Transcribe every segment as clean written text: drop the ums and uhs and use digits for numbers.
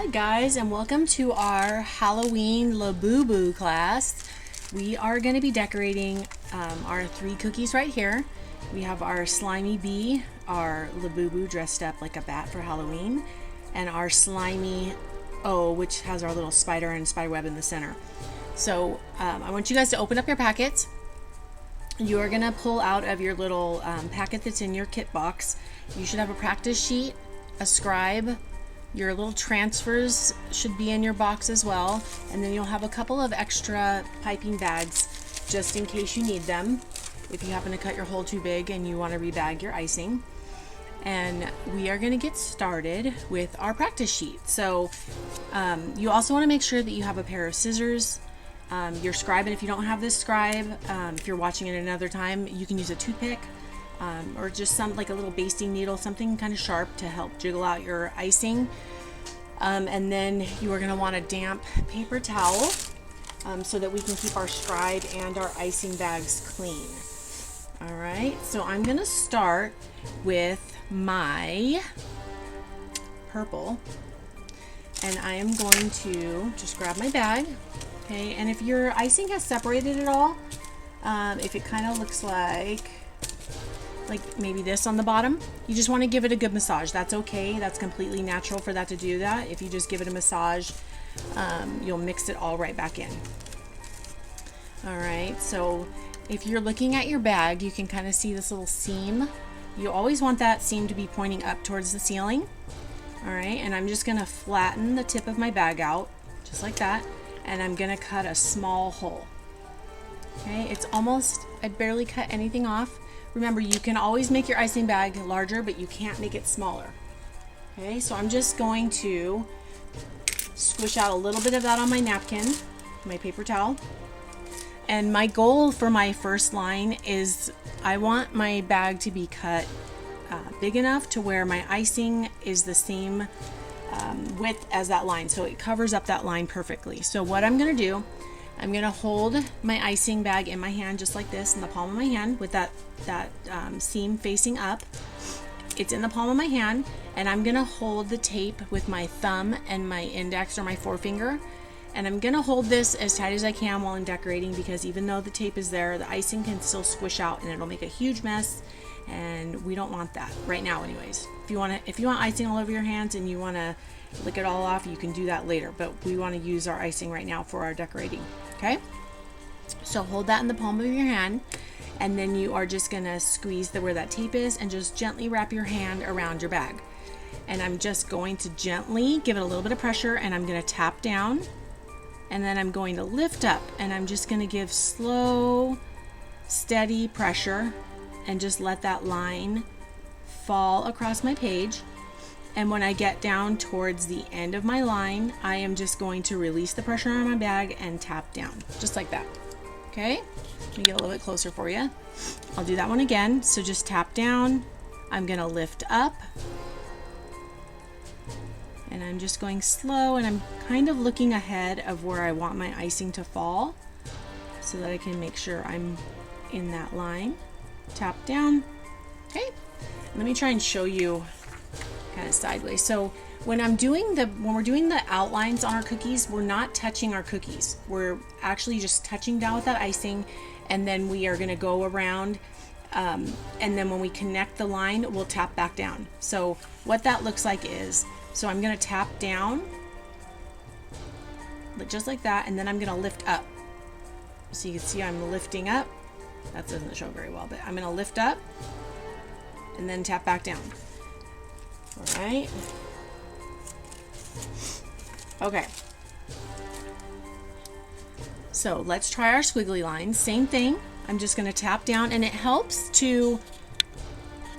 Hi guys, and welcome to our Halloween LaBOObu class. We are going to be decorating our 3 cookies right here. We have our slimy bee, our LaBOObu dressed up like a bat for Halloween, and our slimy O, which has our little spider and spider web in the center. So I want you guys to open up your packets. You are going to pull out of your little packet that's in your kit box. You should have a practice sheet, a scribe. Your little transfers should be in your box as well, and then you'll have a couple of extra piping bags just in case you need them if you happen to cut your hole too big and you want to rebag your icing. And we are going to get started with our practice sheet. So you also want to make sure that you have a pair of scissors, your scribe, and if you don't have this scribe, if you're watching it another time, you can use a toothpick. Or just like a little basting needle, something kind of sharp to help jiggle out your icing. And then you are going to want a damp paper towel so that we can keep our scribe and our icing bags clean. All right, so I'm going to start with my purple, and I am going to just grab my bag. Okay, and if your icing has separated at all, if it kind of looks like maybe this on the bottom, you just want to give it a good massage. That's okay. That's completely natural for that to do that. If you just give it a massage, you'll mix it all right back in. All right, so if you're looking at your bag, you can kind of see this little seam. You always want that seam to be pointing up towards the ceiling. All right, and I'm just going to flatten the tip of my bag out just like that, and I'm going to cut a small hole. Okay, it's almost, I barely cut anything off. Remember, you can always make your icing bag larger, but you can't make it smaller. Okay, so I'm just going to squish out a little bit of that on my napkin, my paper towel. And my goal for my first line is I want my bag to be cut big enough to where my icing is the same width as that line, so it covers up that line perfectly. So what I'm going to do, I'm going to hold my icing bag in my hand just like this, in the palm of my hand, with that seam facing up. It's in the palm of my hand, and I'm going to hold the tape with my thumb and my index or my forefinger, and I'm going to hold this as tight as I can while I'm decorating, because even though the tape is there, the icing can still squish out and it'll make a huge mess, and we don't want that right now anyways. If you want icing all over your hands and you want to lick it all off, you can do that later, but we want to use our icing right now for our decorating. Okay, so hold that in the palm of your hand, and then you are just gonna squeeze where that tape is and just gently wrap your hand around your bag. And I'm just going to gently give it a little bit of pressure, and I'm gonna tap down, and then I'm going to lift up, and I'm just gonna give slow, steady pressure and just let that line fall across my page. And when I get down towards the end of my line, I am just going to release the pressure on my bag and tap down, just like that. Okay, let me get a little bit closer for you. I'll do that one again. So just tap down, I'm gonna lift up, and I'm just going slow, and I'm kind of looking ahead of where I want my icing to fall so that I can make sure I'm in that line. Tap down. Okay, let me try and show you kind of sideways. So when we're doing the outlines on our cookies, we're not touching our cookies. We're actually just touching down with that icing, and then we are going to go around, and then when we connect the line, we'll tap back down. So what that looks like is, so I'm going to tap down just like that, and then I'm going to lift up. So you can see I'm lifting up. That doesn't show very well, but I'm going to lift up and then tap back down. All right. Okay. So let's try our squiggly lines. Same thing. I'm just going to tap down, and it helps to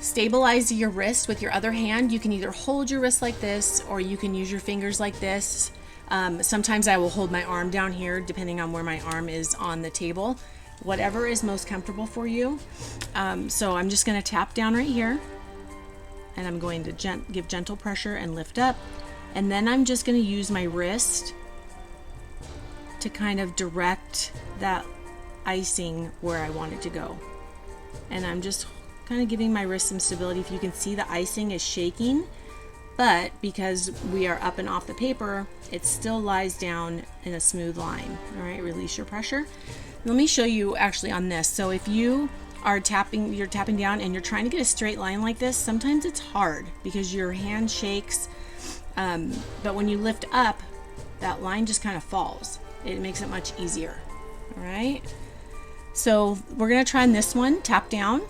stabilize your wrist with your other hand. You can either hold your wrist like this, or you can use your fingers like this. Sometimes I will hold my arm down here, depending on where my arm is on the table. Whatever is most comfortable for you. So I'm just going to tap down right here, and I'm going to give gentle pressure and lift up, and then I'm just going to use my wrist to kind of direct that icing where I want it to go. And I'm just kind of giving my wrist some stability. If you can see the icing is shaking, but because we are up and off the paper, it still lies down in a smooth line. All right, release your pressure. Let me show you actually on this. So if you are tapping, you're tapping down and you're trying to get a straight line like this, sometimes it's hard because your hand shakes, but when you lift up, that line just kind of falls. It makes it much easier. All right, so we're gonna try on this one, tap down,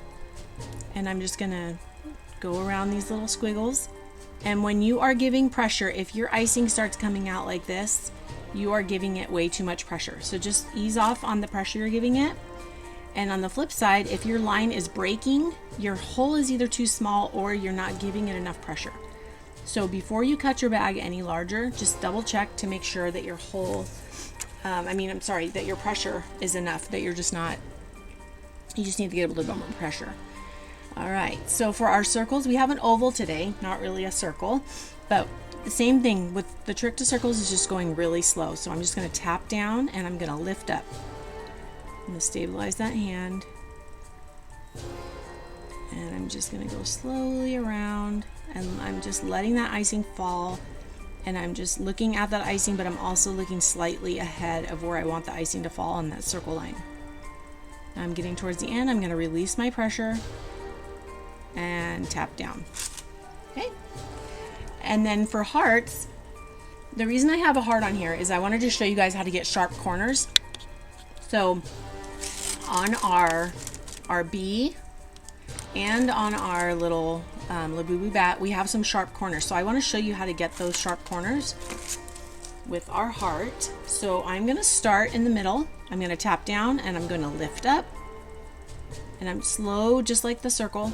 and I'm just gonna go around these little squiggles. And when you are giving pressure, if your icing starts coming out like this, you are giving it way too much pressure. So just ease off on the pressure you're giving it. And on the flip side, if your line is breaking, your hole is either too small or you're not giving it enough pressure. So before you cut your bag any larger, just double check to make sure that your hole, that your pressure is enough, that you're just not, you just need to get a little bit more pressure. All right, so for our circles, we have an oval today, not really a circle, but the same thing with the trick to circles is just going really slow. So I'm just gonna tap down and I'm gonna lift up. I'm gonna stabilize that hand. And I'm just gonna go slowly around and I'm just letting that icing fall. And I'm just looking at that icing, but I'm also looking slightly ahead of where I want the icing to fall on that circle line. Now I'm getting towards the end, I'm gonna release my pressure and tap down. Okay. And then for hearts, the reason I have a heart on here is I wanted to show you guys how to get sharp corners. So on our bee and on our little LaBOObu bat, we have some sharp corners. So I want to show you how to get those sharp corners with our heart. So I'm going to start in the middle. I'm going to tap down and I'm going to lift up. And I'm slow, just like the circle.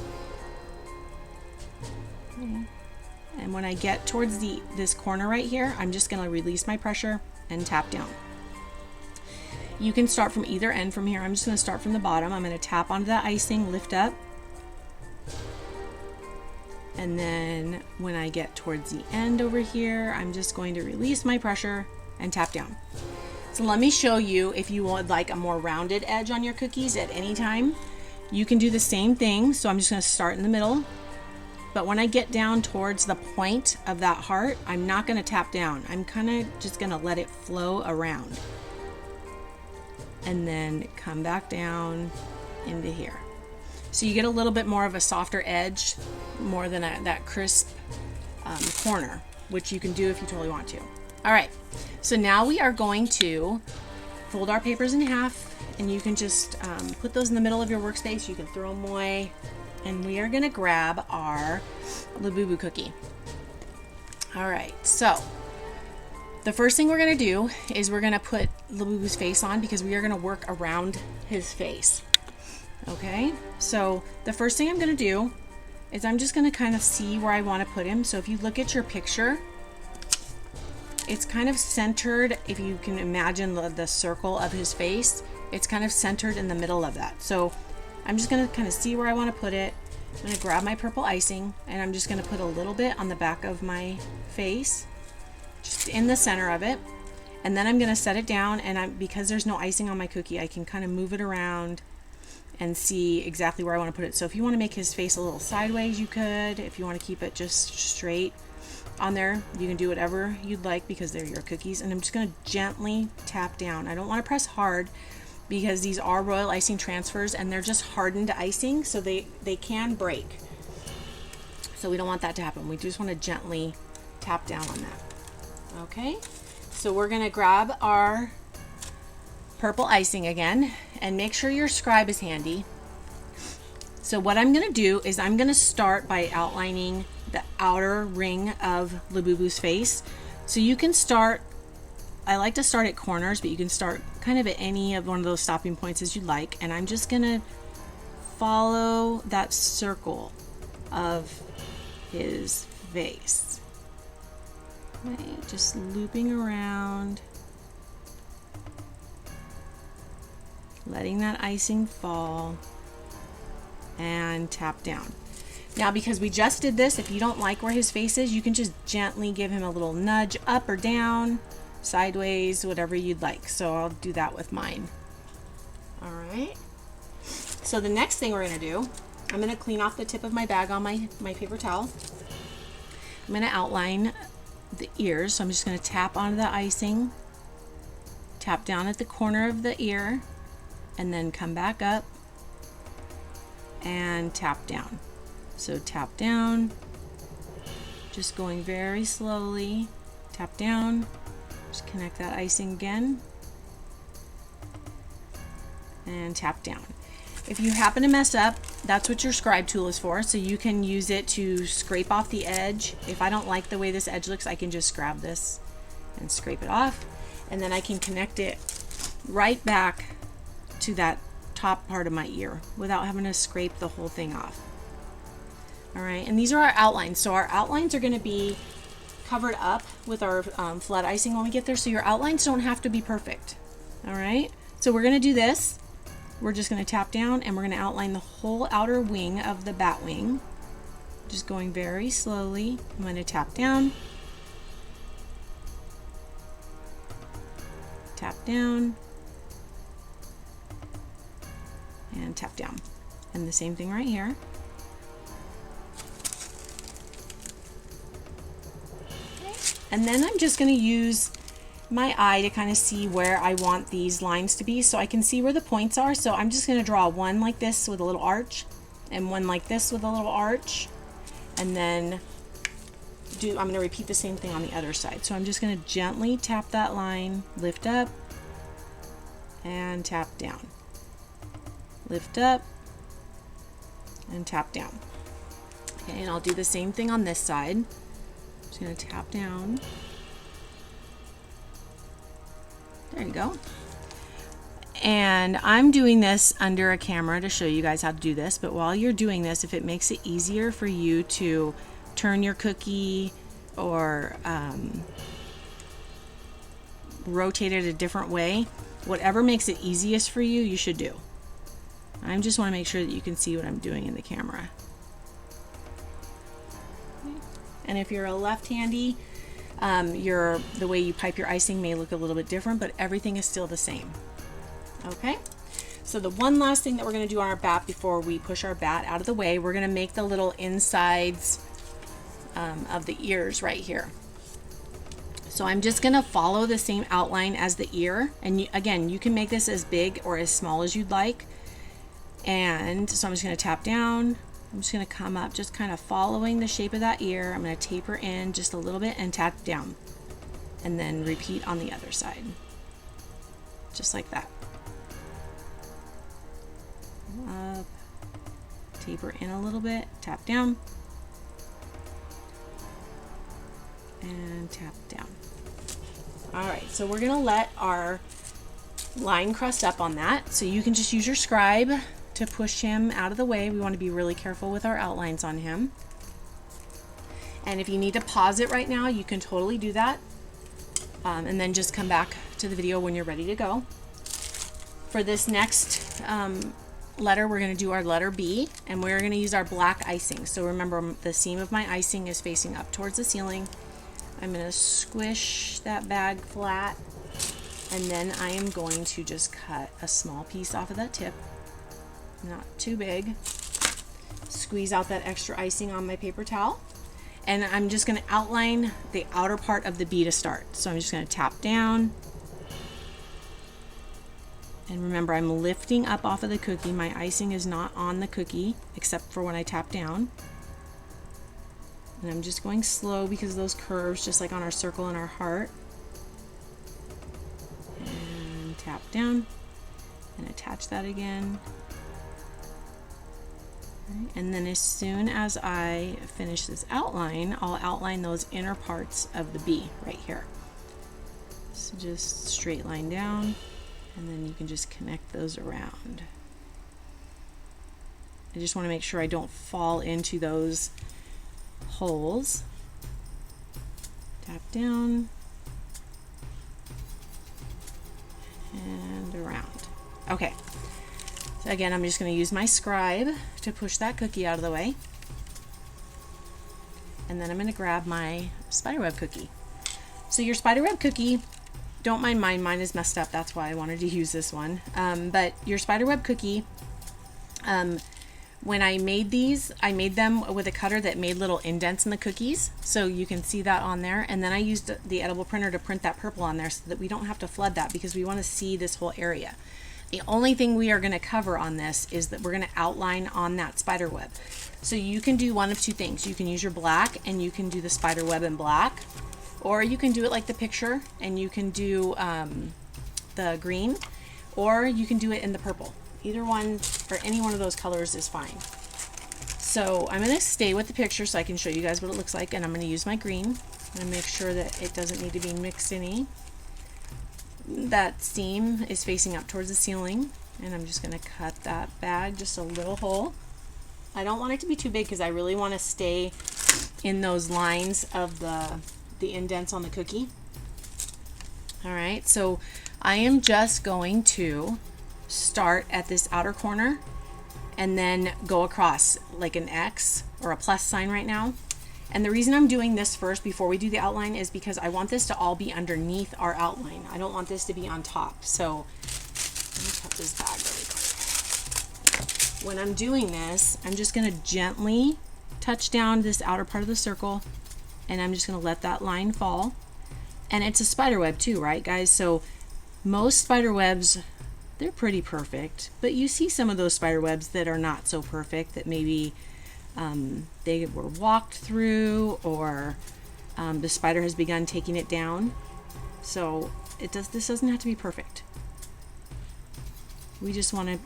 And when I get towards this corner right here, I'm just going to release my pressure and tap down. You can start from either end from here. I'm just going to start from the bottom. I'm going to tap onto that icing, lift up. And then when I get towards the end over here, I'm just going to release my pressure and tap down. So let me show you if you would like a more rounded edge on your cookies at any time. You can do the same thing. So I'm just going to start in the middle. But when I get down towards the point of that heart, I'm not going to tap down. I'm kind of just going to let it flow around. And then come back down into here. So you get a little bit more of a softer edge, more than that crisp corner, which you can do if you totally want to. All right, so now we are going to fold our papers in half, and you can just put those in the middle of your workspace. You can throw them away. And we are gonna grab our LaBOObu cookie. All right, so the first thing we're gonna do is we're gonna put LaBOObu's face on because we are gonna work around his face. Okay, so the first thing I'm gonna do is I'm just gonna kind of see where I wanna put him. So if you look at your picture, it's kind of centered. If you can imagine the circle of his face, it's kind of centered in the middle of that. So I'm just gonna kind of see where I want to put it. I'm gonna grab my purple icing and I'm just gonna put a little bit on the back of my face, just in the center of it. And then I'm gonna set it down, and because there's no icing on my cookie, I can kind of move it around and see exactly where I want to put it. So if you want to make his face a little sideways, you could. If you want to keep it just straight on there, you can do whatever you'd like because they're your cookies. And I'm just gonna gently tap down. I don't want to press hard, because these are royal icing transfers and they're just hardened icing, so they can break. So we don't want that to happen. We just want to gently tap down on that. Okay, so we're gonna grab our purple icing again and make sure your scribe is handy. So what I'm gonna do is I'm gonna start by outlining the outer ring of LaBOObu's face. So you can start, I like to start at corners, but you can start kind of at any of one of those stopping points as you like. And I'm just gonna follow that circle of his face. Okay, just looping around, letting that icing fall, and tap down. Now, because we just did this, if you don't like where his face is, you can just gently give him a little nudge up or down, sideways, whatever you'd like. So I'll do that with mine. All right. So the next thing we're gonna do, I'm gonna clean off the tip of my bag on my paper towel. I'm going to outline the ears. So I'm just going to tap onto the icing, tap down at the corner of the ear, and then come back up and tap down. So tap down, just going very slowly, tap down, just connect that icing again, and tap down. If you happen to mess up, that's what your scribe tool is for, so you can use it to scrape off the edge. If I don't like the way this edge looks, I can just grab this and scrape it off, and then I can connect it right back to that top part of my ear without having to scrape the whole thing off. All right, and these are our outlines. So our outlines are going to be covered up with our flood icing when we get there, so your outlines don't have to be perfect. All right, so we're going to do this. We're just going to tap down and we're going to outline the whole outer wing of the bat wing, just going very slowly. I'm going to tap down, and tap down, and the same thing right here. And then I'm just going to use my eye to kind of see where I want these lines to be, so I can see where the points are. So I'm just going to draw one like this with a little arch, and one like this with a little arch, and then I'm going to repeat the same thing on the other side. So I'm just going to gently tap that line, lift up, and tap down. Lift up, and tap down. Okay, and I'll do the same thing on this side. Just going to tap down. There you go. And I'm doing this under a camera to show you guys how to do this, but while you're doing this, if it makes it easier for you to turn your cookie or rotate it a different way, whatever makes it easiest for you, you should do. I just want to make sure that you can see what I'm doing in the camera. And if you're a left-handy, the way you pipe your icing may look a little bit different, but everything is still the same. Okay, so the one last thing that we're going to do on our bat before we push our bat out of the way, we're going to make the little insides of the ears right here. So I'm just going to follow the same outline as the ear, and again, you can make this as big or as small as you'd like. And so I'm just going to tap down. I'm just going to come up, just kind of following the shape of that ear. I'm going to taper in just a little bit and tap down, and then repeat on the other side, just like that. Up, taper in a little bit, tap down, and tap down. All right, so we're going to let our line crust up on that. So you can just use your scribe to push him out of the way. We want to be really careful with our outlines on him. And if you need to pause it right now, you can totally do that. And then just come back to the video when you're ready to go. For this next letter, we're going to do our letter B, and we're going to use our black icing. So remember, the seam of my icing is facing up towards the ceiling. I'm going to squish that bag flat, and then I am going to just cut a small piece off of that tip. Not too big. Squeeze out that extra icing on my paper towel, and I'm just going to outline the outer part of the bee to start. So I'm just going to tap down, and remember, I'm lifting up off of the cookie. My icing is not on the cookie except for when I tap down, and I'm just going slow because of those curves, just like on our circle and our heart. And tap down and attach that again. And then as soon as I finish this outline, I'll outline those inner parts of the bee right here. So just straight line down, and then you can just connect those around. I just want to make sure I don't fall into those holes. Tap down and around. Okay. So again, I'm just going to use my scribe to push that cookie out of the way. And then I'm going to grab my spiderweb cookie. So your spiderweb cookie, don't mind mine. Mine is messed up. That's why I wanted to use this one. But your spiderweb cookie, When I made these, I made them with a cutter that made little indents in the cookies, so you can see that on there. And then I used the edible printer to print that purple on there so that we don't have to flood that, because we want to see this whole area. The only thing we are going to cover on this is that we're going to outline on that spider web. So you can do one of two things. You can use your black and you can do the spider web in black, or you can do it like the picture and you can do the green, or you can do it in the purple. Either one or any one of those colors is fine. So I'm going to stay with the picture so I can show you guys what it looks like, and I'm going to use my green and make sure that it doesn't need to be mixed any. That seam is facing up towards the ceiling, and I'm just going to cut that bag just a little hole. I don't want it to be too big because I really want to stay in those lines of the indents on the cookie. All right, so I am just going to start at this outer corner and then go across like an X or a plus sign right now. And the reason I'm doing this first before we do the outline is because I want this to all be underneath our outline. I don't want this to be on top. So let me cut this bag really quick. When I'm doing this, I'm just going to gently touch down this outer part of the circle, and I'm just going to let that line fall. And it's a spider web too, right guys? So most spider webs, they're pretty perfect, but you see some of those spider webs that are not so perfect, that maybe they were walked through, or the spider has begun taking it down. So this doesn't have to be perfect. We just want to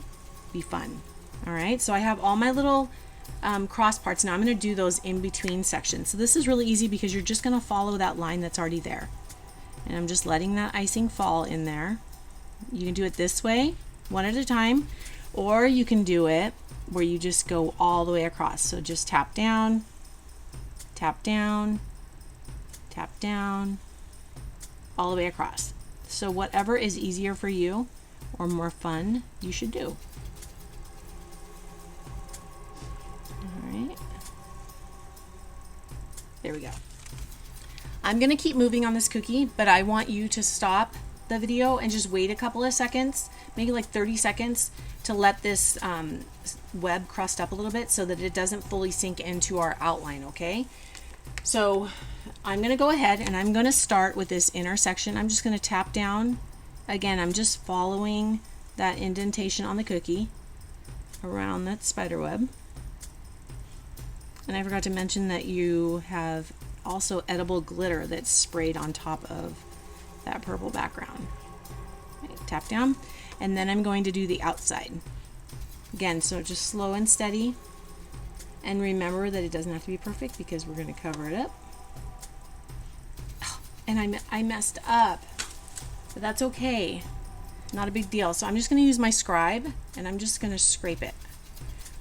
be fun. All right, so I have all my little cross parts. Now I'm going to do those in between sections. So this is really easy because you're just going to follow that line that's already there. And I'm just letting that icing fall in there. You can do it this way, one at a time, or you can do it where you just go all the way across. So just tap down, tap down, tap down, all the way across. So whatever is easier for you or more fun, you should do. All right. There we go. I'm going to keep moving on this cookie, but I want you to stop the video and just wait a couple of seconds, maybe like 30 seconds, to let this web crust up a little bit so that it doesn't fully sink into our outline, okay? So I'm going to go ahead and I'm going to start with this inner section. I'm just going to tap down. Again, I'm just following that indentation on the cookie around that spider web. And I forgot to mention that you have also edible glitter that's sprayed on top of that purple background. Okay, tap down, and then I'm going to do the outside. Again, so just slow and steady. And remember that it doesn't have to be perfect because we're going to cover it up. Oh, and I messed up, but that's okay. Not a big deal. So I'm just going to use my scribe and I'm just going to scrape it.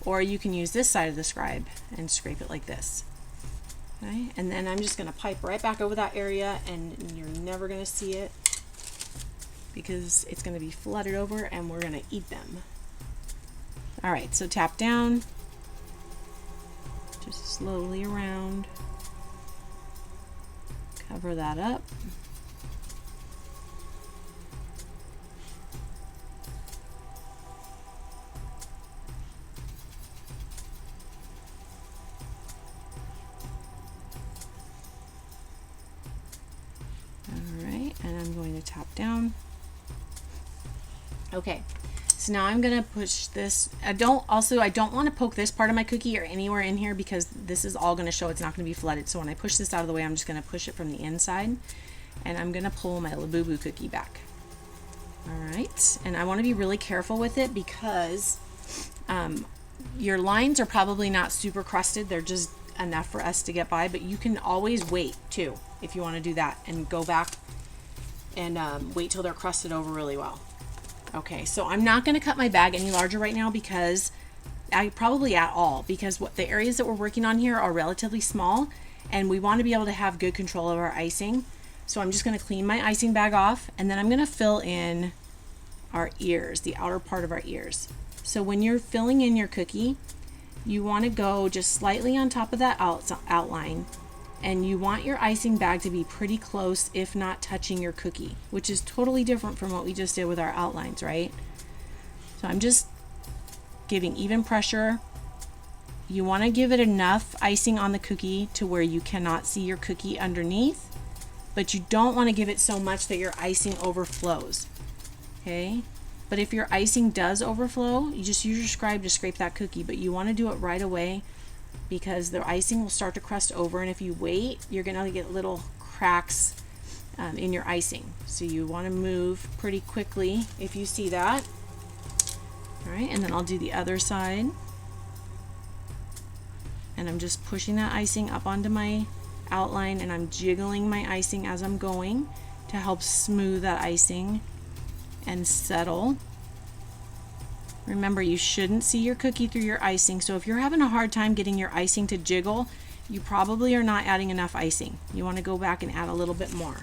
Or you can use this side of the scribe and scrape it like this. Okay, and then I'm just going to pipe right back over that area, and you're never going to see it because it's going to be flooded over and we're going to eat them. All right, so tap down, just slowly around, cover that up. And I'm going to tap down. Okay, so now I'm going to push this. I don't want to poke this part of my cookie or anywhere in here because this is all going to show it's not going to be flooded. So when I push this out of the way, I'm just going to push it from the inside, and I'm going to pull my LaBOObu cookie back. All right, and I want to be really careful with it because your lines are probably not super crusted. They're just enough for us to get by, but you can always wait too if you want to do that and go back and wait till they're crusted over really well. Okay, so I'm not going to cut my bag any larger right now because because what the areas that we're working on here are relatively small and we want to be able to have good control of our icing. So I'm just going to clean my icing bag off, and then I'm going to fill in our ears, the outer part of our ears. So when you're filling in your cookie, you want to go just slightly on top of that outline, and you want your icing bag to be pretty close, if not touching your cookie, which is totally different from what we just did with our outlines, right? So I'm just giving even pressure you want to give it enough icing on the cookie to where you cannot see your cookie underneath, but you don't want to give it so much that your icing overflows. Okay? But if your icing does overflow, you just use your scribe to scrape that cookie, but you want to do it right away because the icing will start to crust over, and if you wait, you're going to get little cracks in your icing. So you want to move pretty quickly if you see that. All right, and then I'll do the other side. And I'm just pushing that icing up onto my outline, and I'm jiggling my icing as I'm going to help smooth that icing and settle. Remember, you shouldn't see your cookie through your icing, so if you're having a hard time getting your icing to jiggle, you probably are not adding enough icing. You want to go back and add a little bit more.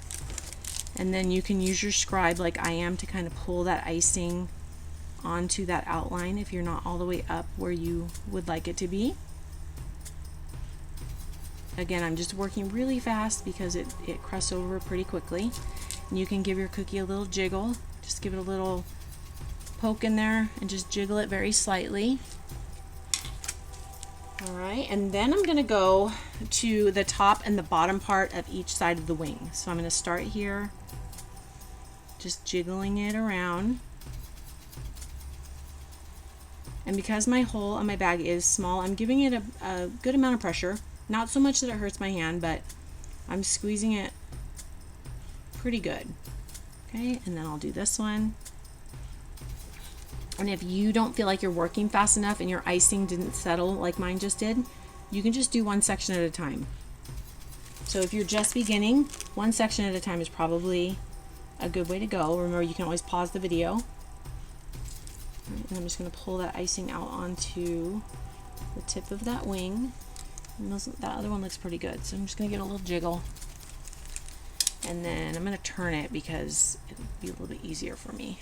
And then you can use your scribe like I am to kind of pull that icing onto that outline if you're not all the way up where you would like it to be. Again, I'm just working really fast because it crusts over pretty quickly. And you can give your cookie a little jiggle. Just give it a little poke in there and just jiggle it very slightly. All right, and then I'm going to go to the top and the bottom part of each side of the wing. So I'm going to start here, just jiggling it around. And because my hole on my bag is small, I'm giving it a good amount of pressure. Not so much that it hurts my hand, but I'm squeezing it pretty good. Okay, and then I'll do this one. And if you don't feel like you're working fast enough and your icing didn't settle like mine just did, you can just do one section at a time. So if you're just beginning, one section at a time is probably a good way to go. Remember, you can always pause the video. And I'm just going to pull that icing out onto the tip of that wing. And that other one looks pretty good, so I'm just going to give it a little jiggle. And then I'm going to turn it because it'll be a little bit easier for me.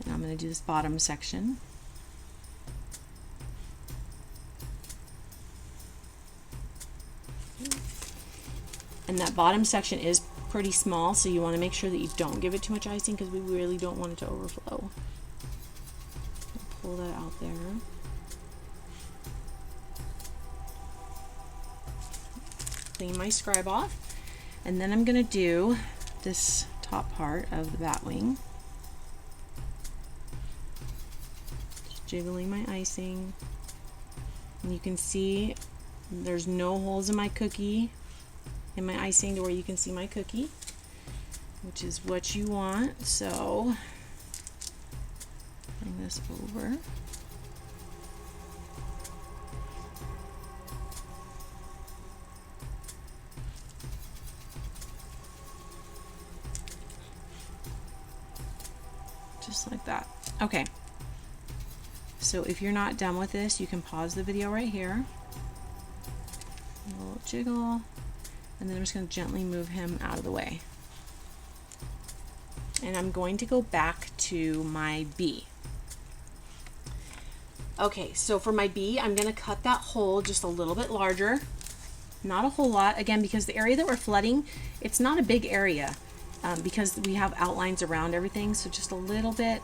And I'm going to do this bottom section. And that bottom section is pretty small, so you want to make sure that you don't give it too much icing because we really don't want it to overflow. Pull that out there. Clean my scribe off, and then I'm going to do this top part of the bat wing. Just jiggling my icing, and you can see there's no holes in my cookie, in my icing to where you can see my cookie, which is what you want. So bring this over. Just like that. Okay. So if you're not done with this, you can pause the video right here. A little jiggle. And then I'm just going to gently move him out of the way. And I'm going to go back to my bee. Okay, so for my bee, I'm going to cut that hole just a little bit larger. Not a whole lot, again, because the area that we're flooding, it's not a big area. Because we have outlines around everything, so just a little bit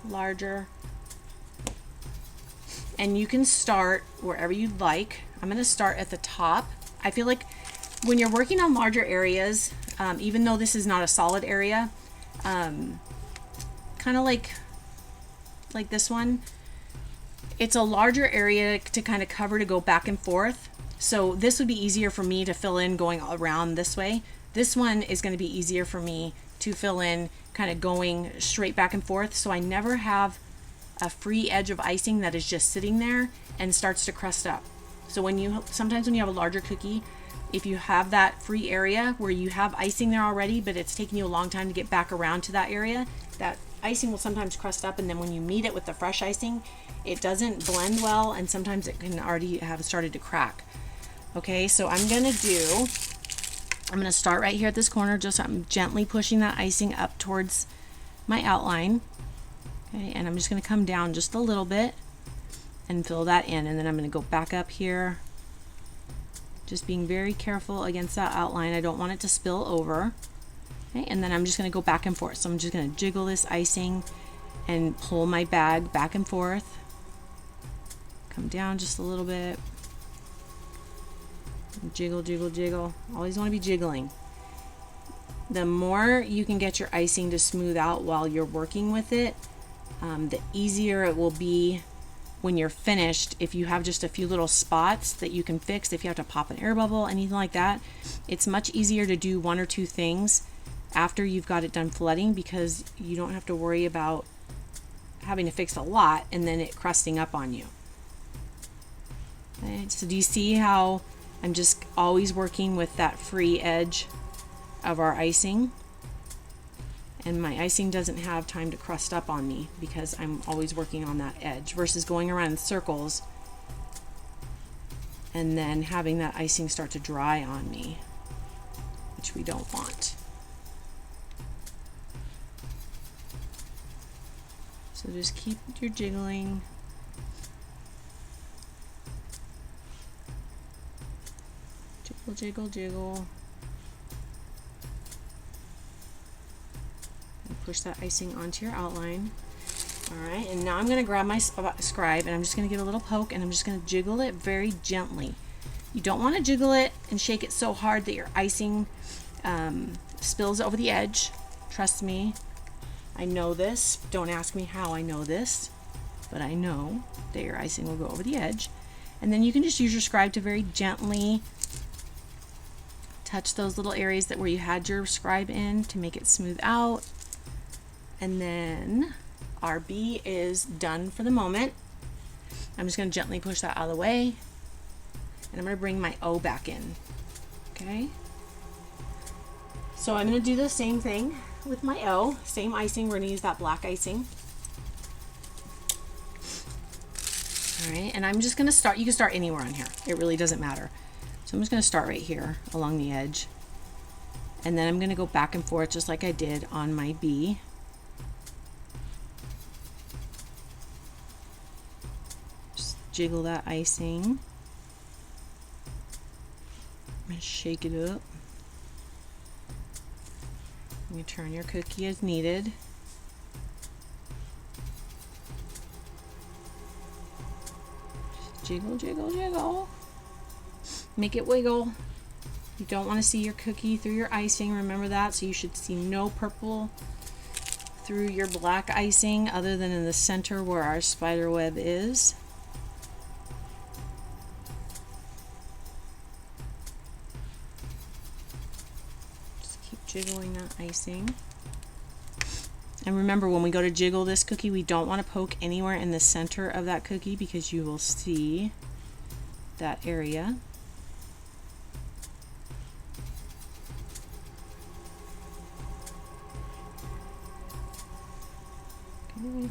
larger. And you can start wherever you'd like. I'm going to start at the top. I feel like when you're working on larger areas, even though this is not a solid area, kind of like this one, it's a larger area to kind of cover to go back and forth. So this would be easier for me to fill in going around this way. This one is going to be easier for me to fill in kind of going straight back and forth, so I never have a free edge of icing that is just sitting there and starts to crust up. So sometimes when you have a larger cookie, if you have that free area where you have icing there already, but it's taking you a long time to get back around to that area, that icing will sometimes crust up, and then when you meet it with the fresh icing, it doesn't blend well, and sometimes it can already have started to crack. Okay, so I'm going to start right here at this corner. I'm gently pushing that icing up towards my outline. Okay, and I'm just going to come down just a little bit and fill that in, and then I'm going to go back up here, just being very careful against that outline. I don't want it to spill over. Okay, and then I'm just going to go back and forth. So I'm just going to jiggle this icing and pull my bag back and forth. Come down just a little bit. Jiggle, jiggle, jiggle. Always want to be jiggling. The more you can get your icing to smooth out while you're working with it, the easier it will be when you're finished. If you have just a few little spots that you can fix, if you have to pop an air bubble, anything like that, it's much easier to do one or two things after you've got it done flooding, because you don't have to worry about having to fix a lot and then it crusting up on you. Okay, so do you see how I'm just always working with that free edge of our icing? And my icing doesn't have time to crust up on me because I'm always working on that edge, versus going around in circles and then having that icing start to dry on me, which we don't want. So just keep your jiggling. Jiggle, jiggle, jiggle. Push that icing onto your outline. Alright, and now I'm going to grab my scribe and I'm just going to give it a little poke and I'm just going to jiggle it very gently. You don't want to jiggle it and shake it so hard that your icing spills over the edge. Trust me, I know this. Don't ask me how I know this, but I know that your icing will go over the edge. And then you can just use your scribe to very gently touch those little areas that where you had your scribe in to make it smooth out. And then our bee is done for the moment. I'm just going to gently push that out of the way. And I'm going to bring my O back in. Okay? So I'm going to do the same thing with my O. Same icing. We're going to use that black icing. Alright, and I'm just going to start. You can start anywhere on here. It really doesn't matter. So I'm just going to start right here along the edge. And then I'm going to go back and forth just like I did on my bee. Jiggle that icing and shake it up. You turn your cookie as needed. Just jiggle, jiggle, jiggle. Make it wiggle. You don't want to see your cookie through your icing, remember that. So you should see no purple through your black icing other than in the center where our spider web is. Jiggling that icing. And remember, when we go to jiggle this cookie, we don't want to poke anywhere in the center of that cookie because you will see that area. Okay.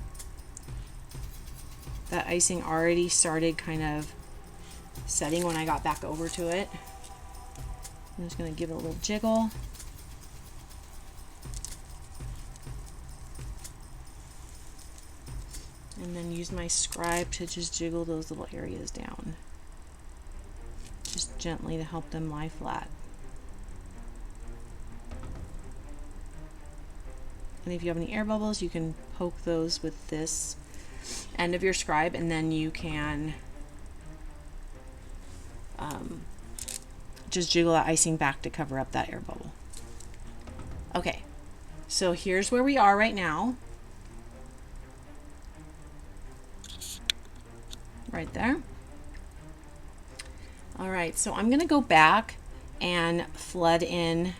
That icing already started kind of setting when I got back over to it. I'm just going to give it a little jiggle. And then use my scribe to just jiggle those little areas down. Just gently to help them lie flat. And if you have any air bubbles, you can poke those with this end of your scribe, and then you can just jiggle that icing back to cover up that air bubble. Okay, so here's where we are right now. Right there. All right, so I'm going to go back and flood in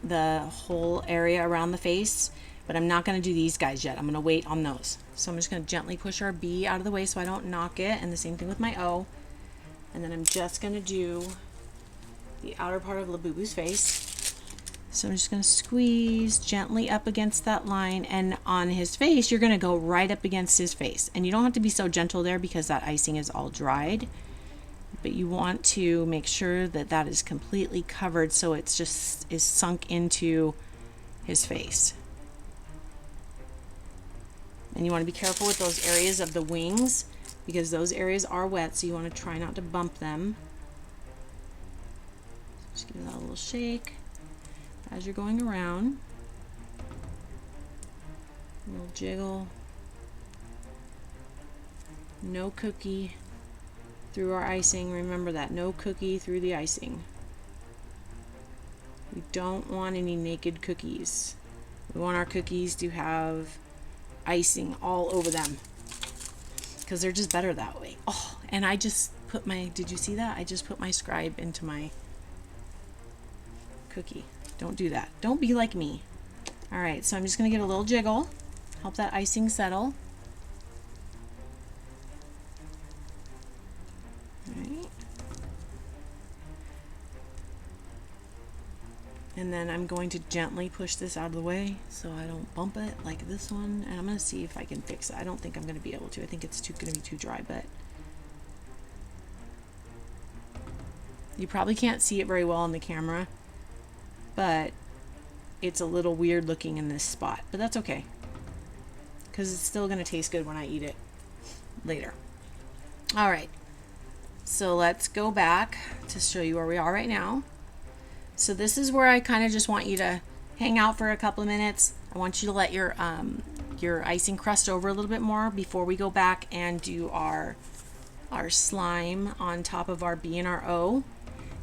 the whole area around the face, but I'm not going to do these guys yet. I'm going to wait on those. So I'm just going to gently push our B out of the way so I don't knock it, and the same thing with my O. And then I'm just going to do the outer part of LaBOObu's face. So I'm just going to squeeze gently up against that line, and on his face you're going to go right up against his face, and you don't have to be so gentle there because that icing is all dried, but you want to make sure that that is completely covered so it's just is sunk into his face. And you want to be careful with those areas of the wings because those areas are wet, so you want to try not to bump them. Just give that a little shake as you're going around. A little jiggle. No cookie through our icing. Remember that, no cookie through the icing. We don't want any naked cookies. We want our cookies to have icing all over them because they're just better that way. Oh, and I just put my, did you see that? I just put my scribe into my cookie. Don't do that. Don't be like me. All right, so I'm just going to give it a little jiggle, help that icing settle. All right. And then I'm going to gently push this out of the way so I don't bump it like this one. And I'm going to see if I can fix it. I don't think I'm going to be able to. I think it's going to be too dry, but you probably can't see it very well on the camera, but it's a little weird looking in this spot, but that's okay because it's still going to taste good when I eat it later. All right, so let's go back to show you where we are right now. So this is where I kind of just want you to hang out for a couple of minutes. I want you to let your icing crust over a little bit more before we go back and do our slime on top of our B and our O.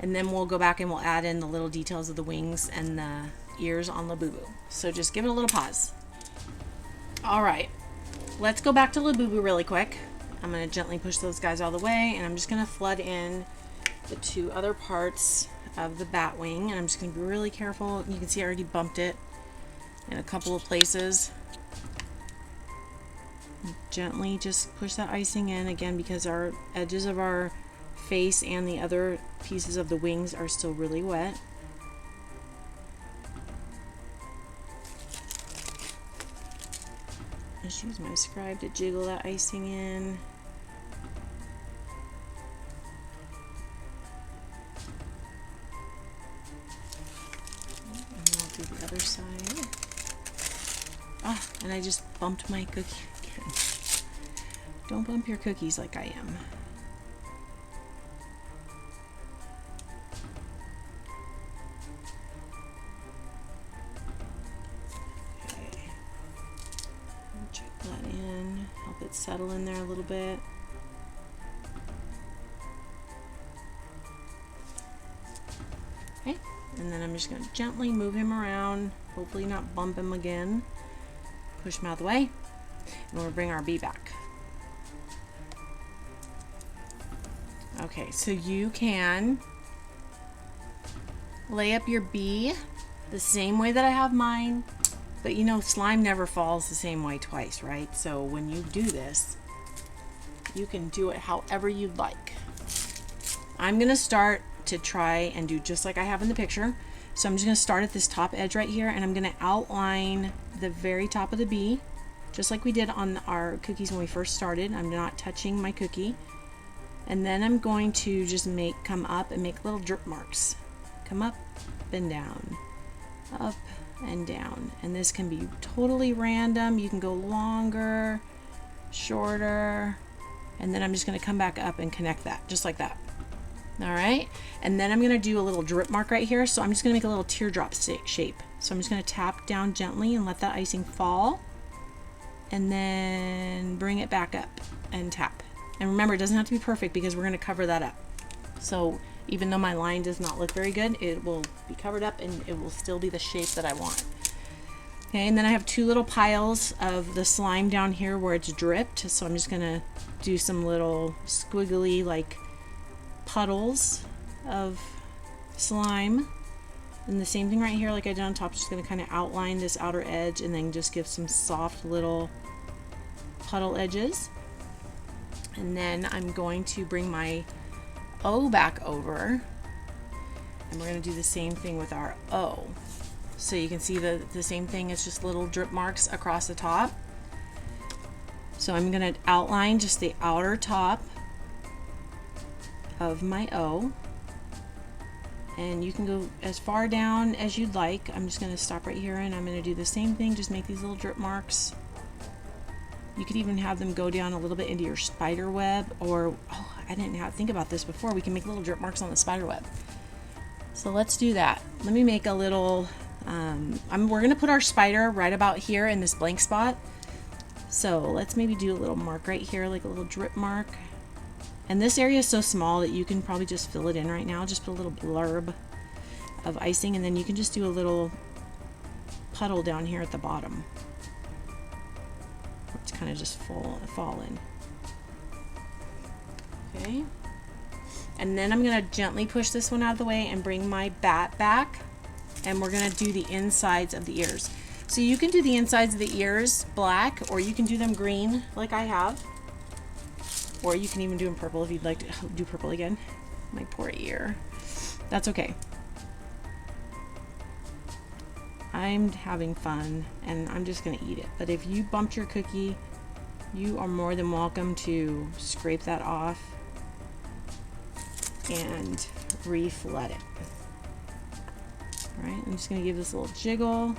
And then we'll go back and we'll add in the little details of the wings and the ears on LaBOObu. So just give it a little pause. All right, let's go back to LaBOObu really quick. I'm going to gently push those guys all the way, and I'm just going to flood in the two other parts of the bat wing, and I'm just going to be really careful. You can see I already bumped it in a couple of places. Gently just push that icing in again because our edges of our face and the other pieces of the wings are still really wet. Just use my scribe to jiggle that icing in. And I'll do the other side. Ah, and I just bumped my cookie again. Don't bump your cookies like I am. Settle in there a little bit. Okay, and then I'm just going to gently move him around, hopefully not bump him again. Push him out of the way, and we'll bring our bee back. Okay, so you can lay up your bee the same way that I have mine. But you know, slime never falls the same way twice, right? So when you do this, you can do it however you'd like. I'm gonna start to try and do just like I have in the picture. So I'm just gonna start at this top edge right here, and I'm gonna outline the very top of the bee, just like we did on our cookies when we first started. I'm not touching my cookie. And then I'm going to just come up and make little drip marks. Come up and down, up and down, and this can be totally random. You can go longer, shorter, and then I'm just going to come back up and connect that just like that. All right, and then I'm going to do a little drip mark right here, so I'm just going to make a little teardrop shape. So I'm just going to tap down gently and let that icing fall, and then bring it back up and tap. And remember, it doesn't have to be perfect because we're going to cover that up. So even though my line does not look very good, it will be covered up and it will still be the shape that I want. Okay, and then I have two little piles of the slime down here where it's dripped. So I'm just gonna do some little squiggly like puddles of slime. And the same thing right here like I did on top, just gonna kind of outline this outer edge and then just give some soft little puddle edges. And then I'm going to bring my O back over, and we're going to do the same thing with our O. So you can see the same thing, it's just little drip marks across the top. So I'm going to outline just the outer top of my O, and you can go as far down as you'd like. I'm just going to stop right here, and I'm going to do the same thing, just make these little drip marks. You could even have them go down a little bit into your spider web, or, oh, I didn't think about this before. We can make little drip marks on the spider web. So let's do that. Let me make a little, we're gonna put our spider right about here in this blank spot. So let's maybe do a little mark right here, like a little drip mark. And this area is so small that you can probably just fill it in right now. Just put a little blurb of icing, and then you can just do a little puddle down here at the bottom. It's kind of just fall in. Okay. And then I'm going to gently push this one out of the way and bring my bat back, and we're going to do the insides of the ears. So you can do the insides of the ears black, or you can do them green like I have, or you can even do them purple if you'd like to do purple again. My poor ear. That's okay. I'm having fun and I'm just going to eat it. But if you bumped your cookie, you are more than welcome to scrape that off and reflet it. All right, I'm just going to give this a little jiggle,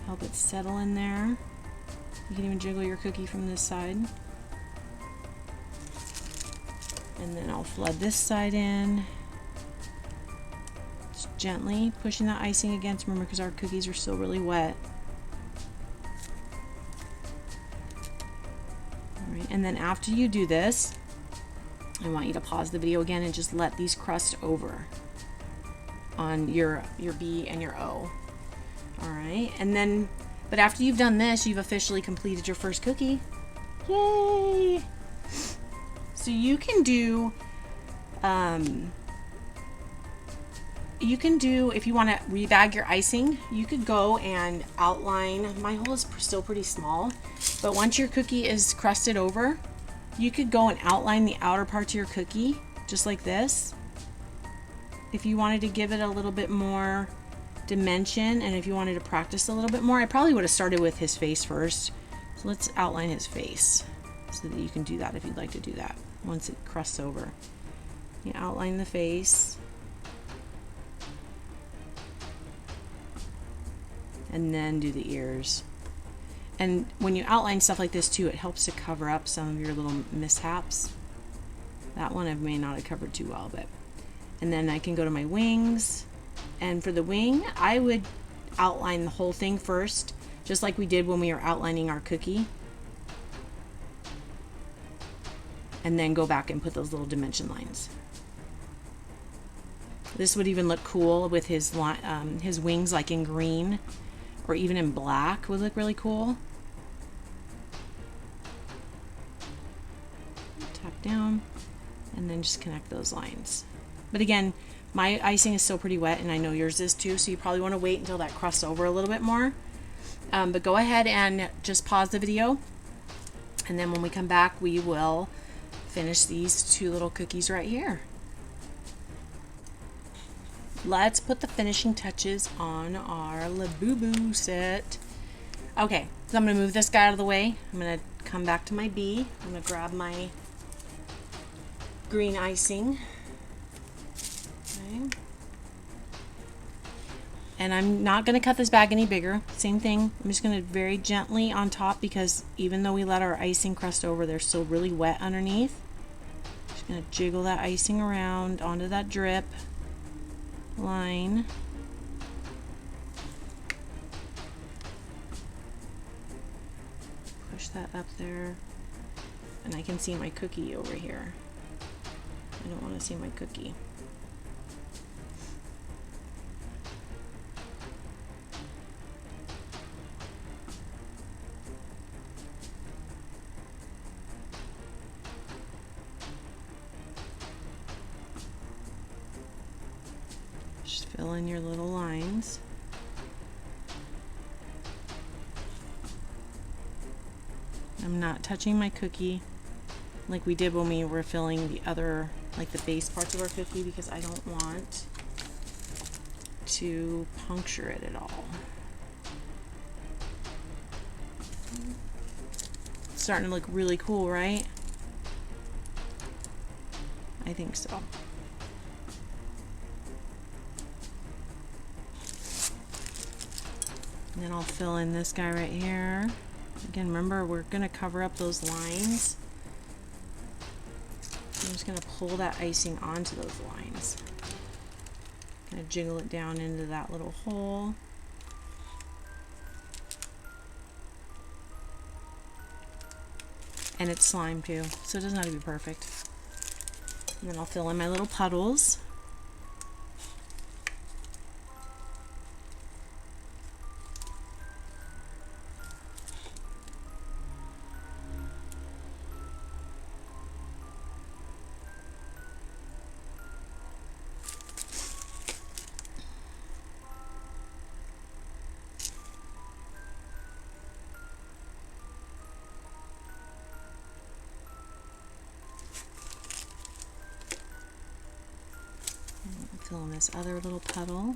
help it settle in there. You can even jiggle your cookie from this side. And then I'll flood this side in. Just gently pushing that icing against, remember, because our cookies are still really wet. All right, and then after you do this, I want you to pause the video again and just let these crust over on your B and your O. All right, and then, but after you've done this, you've officially completed your first cookie. Yay! So you can do, if you want to rebag your icing, you could go and outline. My hole is still pretty small, but once your cookie is crusted over, you could go and outline the outer parts of your cookie, just like this. If you wanted to give it a little bit more dimension, and if you wanted to practice a little bit more, I probably would have started with his face first. So let's outline his face so that you can do that if you'd like to do that once it crusts over. You outline the face. And then do the ears. And when you outline stuff like this too, it helps to cover up some of your little mishaps. That one I may not have covered too well, but. And then I can go to my wings. And for the wing, I would outline the whole thing first, just like we did when we were outlining our cookie. And then go back and put those little dimension lines. This would even look cool with his wings like in green, or even in black would look really cool. Tap down and then just connect those lines. But again, my icing is still pretty wet, and I know yours is too, so you probably want to wait until that crusts over a little bit more. But go ahead and just pause the video, and then when we come back, we will finish these two little cookies right here. Let's put the finishing touches on our LaBOObu set. Okay, so I'm going to move this guy out of the way. I'm going to come back to my B. I'm going to grab my green icing. Okay. And I'm not going to cut this bag any bigger. Same thing. I'm just going to very gently on top, because even though we let our icing crust over, they're still really wet underneath. Just going to jiggle that icing around onto that drip line. Push that up there. And I can see my cookie over here. I don't want to see my cookie. Fill in your little lines. I'm not touching my cookie like we did when we were filling the other, like the base parts of our cookie, because I don't want to puncture it at all. It's starting to look really cool, right? I think so. And then I'll fill in this guy right here. Again, remember, we're going to cover up those lines. I'm just going to pull that icing onto those lines. Kind of jiggle it down into that little hole. And it's slime too, so it doesn't have to be perfect. And then I'll fill in my little puddles. Fill in this other little puddle.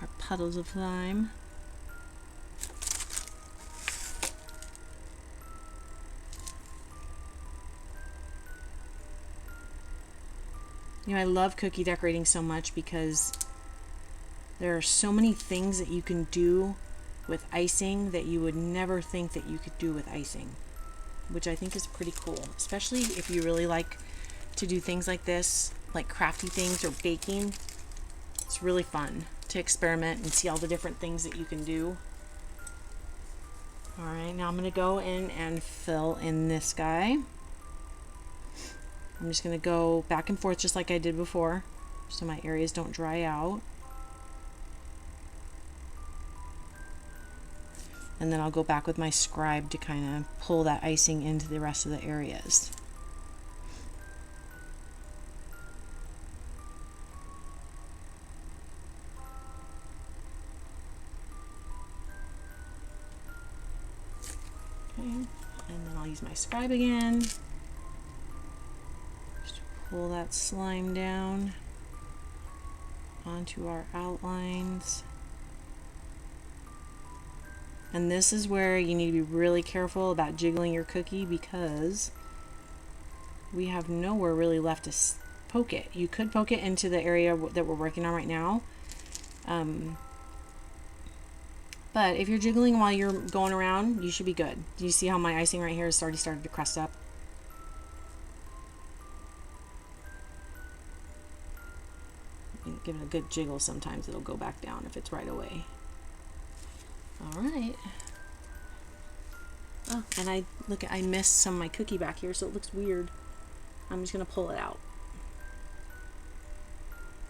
Our puddles of slime. You know, I love cookie decorating so much because there are so many things that you can do with icing that you would never think that you could do with icing, which I think is pretty cool, especially if you really like to do things like this, like crafty things or baking. It's really fun to experiment and see all the different things that you can do. All right, now I'm going to go in and fill in this guy. I'm just going to go back and forth just like I did before so my areas don't dry out. And then I'll go back with my scribe to kind of pull that icing into the rest of the areas. Okay, and then I'll use my scribe again. Just pull that slime down onto our outlines. And this is where you need to be really careful about jiggling your cookie because we have nowhere really left to poke it. You could poke it into the area that we're working on right now. But if you're jiggling while you're going around, you should be good. Do you see how my icing right here has already started to crust up? Give it a good jiggle. Sometimes it'll go back down if it's right away. All right. Oh, and I missed some of my cookie back here, so it looks weird. I'm just gonna pull it out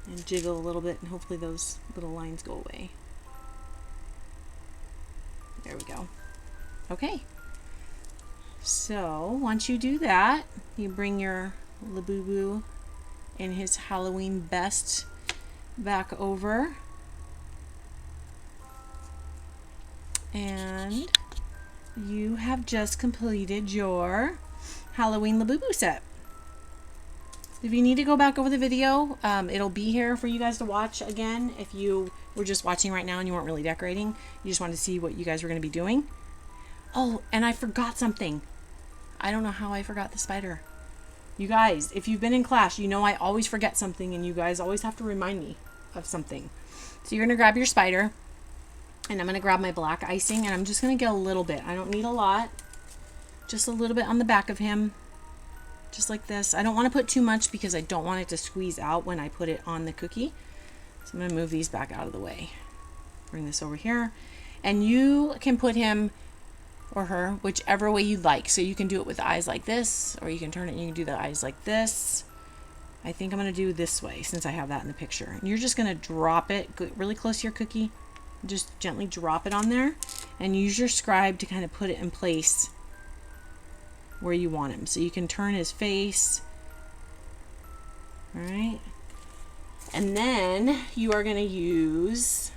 and jiggle a little bit, and hopefully those little lines go away. There we go. Okay. So once you do that, you bring your LaBOObu in his Halloween best back over. And you have just completed your Halloween LaBOObu set. If you need to go back over the video, it'll be here for you guys to watch again. If you were just watching right now and you weren't really decorating, you just wanted to see what you guys were going to be doing. Oh, and I forgot something. I don't know how I forgot the spider. You guys, if you've been in class, you know I always forget something and you guys always have to remind me of something. So you're going to grab your spider. And I'm going to grab my black icing and I'm just going to get a little bit. I don't need a lot. Just a little bit on the back of him. Just like this. I don't want to put too much because I don't want it to squeeze out when I put it on the cookie. So I'm going to move these back out of the way. Bring this over here. And you can put him or her whichever way you'd like. So you can do it with eyes like this, or you can turn it and you can do the eyes like this. I think I'm going to do this way since I have that in the picture. And you're just going to drop it really close to your cookie. Just gently drop it on there and use your scribe to kind of put it in place where you want him. So you can turn his face. All right. And then you are going to use,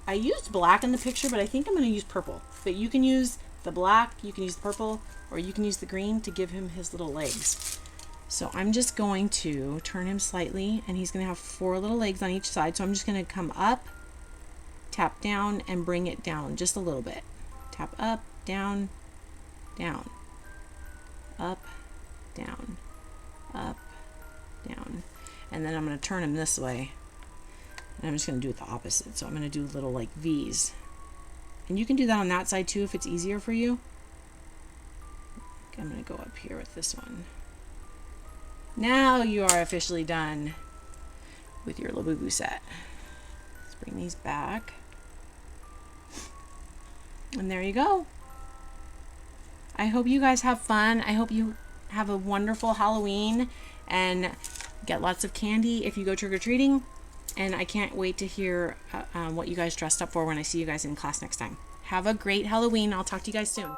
I used black in the picture, but I think I'm going to use purple. But you can use the black, you can use the purple, or you can use the green to give him his little legs. So I'm just going to turn him slightly, and he's going to have 4 little legs on each side. So I'm just going to come up, tap down, and bring it down just a little bit. Tap up, down, down, up, down, up, down. And then I'm going to turn him this way. And I'm just going to do it the opposite. So I'm going to do little like V's. And you can do that on that side too if it's easier for you. I'm going to go up here with this one. Now you are officially done with your LaBOObu set. Let's bring these back. And there you go. I hope you guys have fun. I hope you have a wonderful Halloween and get lots of candy if you go trick-or-treating. And I can't wait to hear what you guys dressed up for when I see you guys in class next time. Have a great Halloween. I'll talk to you guys soon.